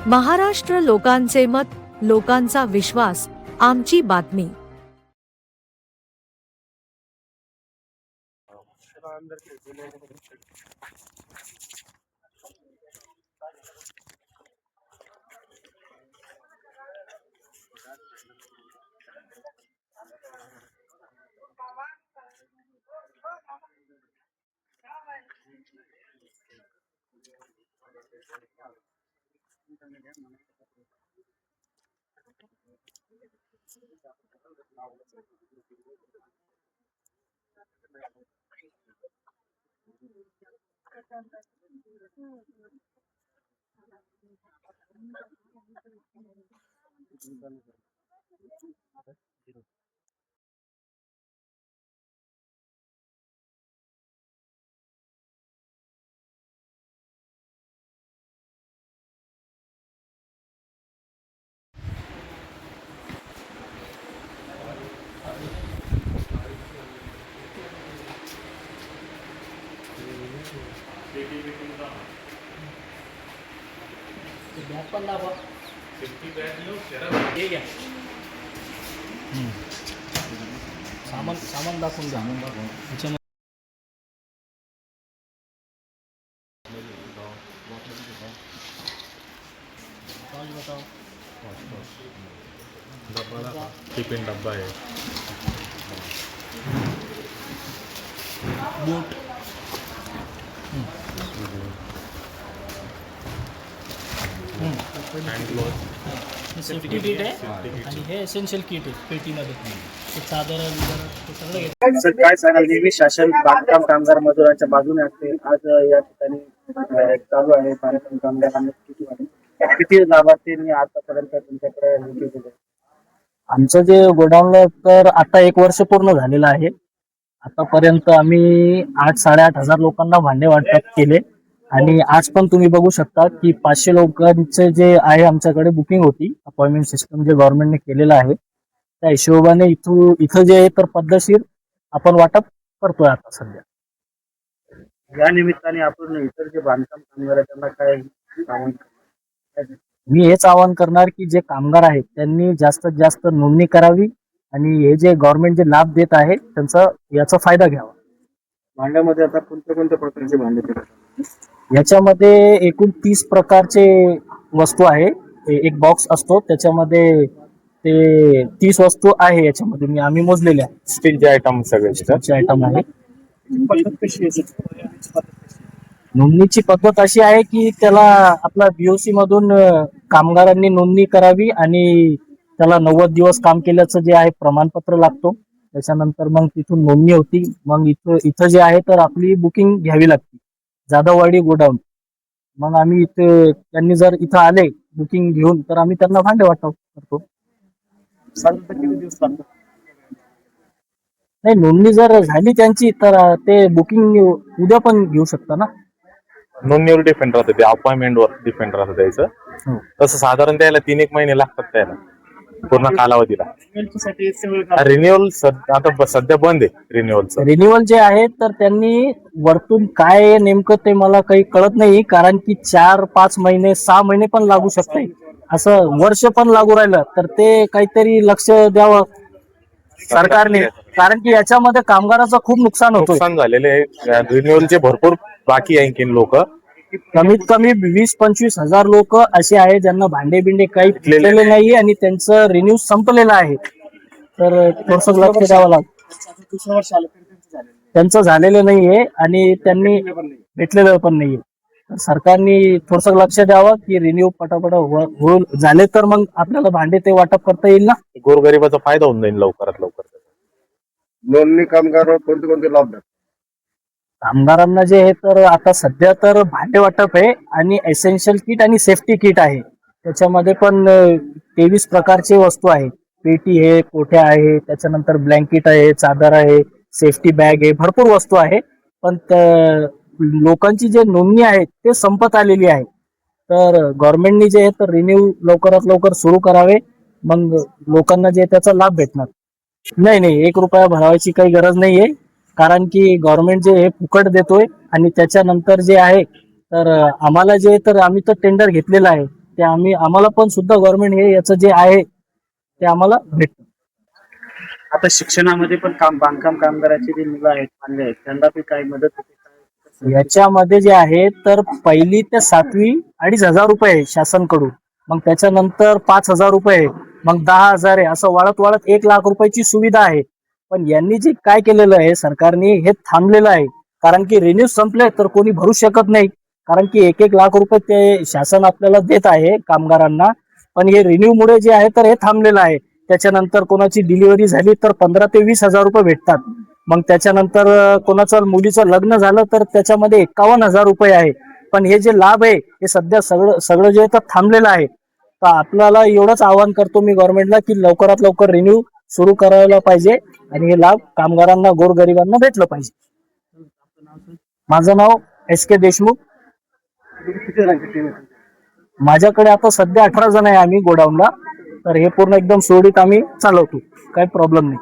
महाराष्ट्र लोकांचे मत, लोकांचा विश्वास, आमची बातमी। सामान दाखवून द्या। टिफिन डब्बा है, बूट, हँड ग्लोव्स, सेफ्टी किट आहे आणि हे एसेन्शियल किट आहे पेटीमध्ये। ते चादर बिदर ते सगळं घेतलं। सर काय सांगाल, नेहमी शासन बांधकाम कामगार मजुरांच्या बाजूने असते, आज या ठिकाणी चालू आहे बांधकाम कामगारांना किती लाभार्थींनी आतापर्यंत तुमच्याकडे नोंदणी केली? आमचं जे गोडाऊनला तर आता 1 वर्ष पूर्ण झालेलं आहे। आतापर्यंत आम्ही 8-8.5 लोकांना भांडे वाटप केले आणि आज पण तुम्ही बघू शकता की 500 लोकांचे जे आहे आमच्याकडे बुकिंग होती। अपॉइंटमेंट सिस्टम जे गव्हर्नमेंटने केलेलं आहे त्या हिशोबाने इथं जे आहे तर पद्धतशीर आपण वाटप करतोय आता सध्या। या निमित्ताने आपण इतर जे बांधकाम कामगार आहेत त्यांना काय आवाहन करणार? मी हेच आवाहन करणार की जे कामगार आहेत त्यांनी जास्तीत जास्त नोंदणी करावी आणि हे जे गव्हर्नमेंट जे लाभ देत आहे याचा फायदा घ्यावा। भांड्यामध्ये आता कोणत्या प्रकारचे भांडे देतात? याच्यामध्ये एकूण 30 प्रकारचे वस्तू आहे। एक बॉक्स असतो त्याच्यामध्ये ते 30 वस्तू आहे। याच्यामध्ये आम्ही मोजलेले आहे। स्टीलचे आयटम सगळे आयटम आहे। पद्धत कशी आहे? नोंदणीची पद्धत अशी आहे की त्याला आपला बीओसी मधून कामगारांनी नोंदणी करावी आणि त्याला 90 दिवस काम केल्याचं जे आहे प्रमाणपत्र लागतो। त्याच्यानंतर मग तिथून नोंदणी होती। मग इथं जे आहे तर आपली बुकिंग घ्यावी लागते, जाधववाडी गोडाऊन। मग आम्ही त्यांनी जर इथं आले बुकिंग घेऊन तर आम्ही त्यांना भांडे वाटप करतो। साधारणतः किती दिवस लागतात? नाही, नोंदणी जर झाली त्यांची तर ते बुकिंग उद्या पण घेऊ शकता ना। नोंदणीवर डिपेंड राहतं, ते अपॉइंटमेंटवर डिपेंड राहतं त्याचं। तसं साधारण त्याला 3-1 महिने लागतात त्याला पूर्ण कालावधीला। रिन्युअल आता सध्या बंद आहे रिन्युअलचं। रिन्युअल जे आहे तर त्यांनी वरतून काय नेमकं ते मला काही कळत नाही, कारण की 4-5 महिने 6 महिने पण लागू शकते, असं वर्ष पण लागू राहिलं तर ते काहीतरी लक्ष द्यावं सरकारने, कारण की याच्यामध्ये कामगाराचं खूप नुकसान झालेले आहे। रिन्युअलचे भरपूर बाकी आहे आणखीन लोक, कमीत कमी 20-25 हजार लोक असे आहे ज्यांना भांडे बिंडे काही घेतलेले नाही आणि त्यांचं रिन्यू संपलेलं आहे। तर थोडंसं लक्ष द्यावं लागतं। त्यांचं झालेलं नाहीये आणि त्यांनी भेटलेलं पण नाहीये। तर सरकारने थोडंसं लक्ष द्यावं की रिन्यू पटापट होऊन झाले तर मग आपल्याला भांडे ते वाटप करता येईल ना। गोरगरिबाचा फायदा होऊन जाईल लवकरात लवकर। नोंदणी कामगार कोणते लाभ देतात? कामगारांना जे आहे तर आता सध्या तर भांडे वाटप आहे आणि एसेन्शियल किट आणि सेफ्टी किट आहे। त्याच्यामध्ये पण 23 प्रकारचे वस्तू आहे। पेटी आहे, कोठ्या आहे, त्याच्यानंतर ब्लँकेट आहे, चादर आहे, सेफ्टी बॅग आहे, भरपूर वस्तू आहे। पण लोकांची जे नोंदणी आहे ते संपत आलेली आहे। तर गव्हर्नमेंटने जे आहे तर रिन्यू लवकरात लवकर सुरू करावे, मग लोकांना जे त्याचा लाभ भेटणार। नाही, 1 रुपया भरावायची काही गरज नाहीये, कारण की गव्हर्नमेंट जे हे फुकट देतोय आणि त्याच्यानंतर जे आहे तर आम्हाला जे तर आम्ही तर टेंडर घेतलेलं आहे ते आम्हाला पण सुद्धा गव्हर्नमेंट हे याचं जे आहे ते आम्हाला भेटतं. आता शिक्षणामध्ये पण बांधकाम कामगाराची जी मुलं आहेत मान्य आहेत त्यांना बी काही मदत होते काय? याच्यामध्ये जे आहे तर 1ली ते 7वी 2,500 रुपये आहे शासनकडून, मग त्याच्यानंतर 5,000 रुपये, मग 10,000 आहे, असं वाढत वाढत 1,00,000 रुपयाची सुविधा आहे. पण यांनी जे काय केलेलं आहे सरकारने हे थांबलेलं आहे, कारण की रिन्यू संपले तर कोणी भरू शकत नाही, कारण की 1-1 लाख रुपये ते शासन आपल्याला देत आहे कामगारांना. पण हे रिन्यू मुळे जे आहे तर हे थांबलेलं आहे. त्याच्यानंतर कोणाची डिलिव्हरी झाली तर 15,000 ते 20,000 रुपये भेटतात. मग त्याच्यानंतर कोणाचं मुलीचं लग्न झालं तर त्याच्यामध्ये 51,000 रुपये आहे. पण हे जे लाभ आहे हे सध्या सगळं जे आहे तर थांबलेलं आहे. तर आपल्याला एवढंच आवाहन करतो मी गव्हर्नमेंटला की लवकरात लवकर रिन्यू सुरू करायला पाहिजे आणि हे लाभ कामगारांना गोरगरिबांना भेटलं पाहिजे. माझं नाव SK देशमुख. किती जणांची टीम आहे? माझ्याकडे आता सध्या 18 जण आहे आम्ही गोडाऊनला. तर हे पूर्ण एकदम सुरळीत आम्ही चालवतो, काही प्रॉब्लेम नाही.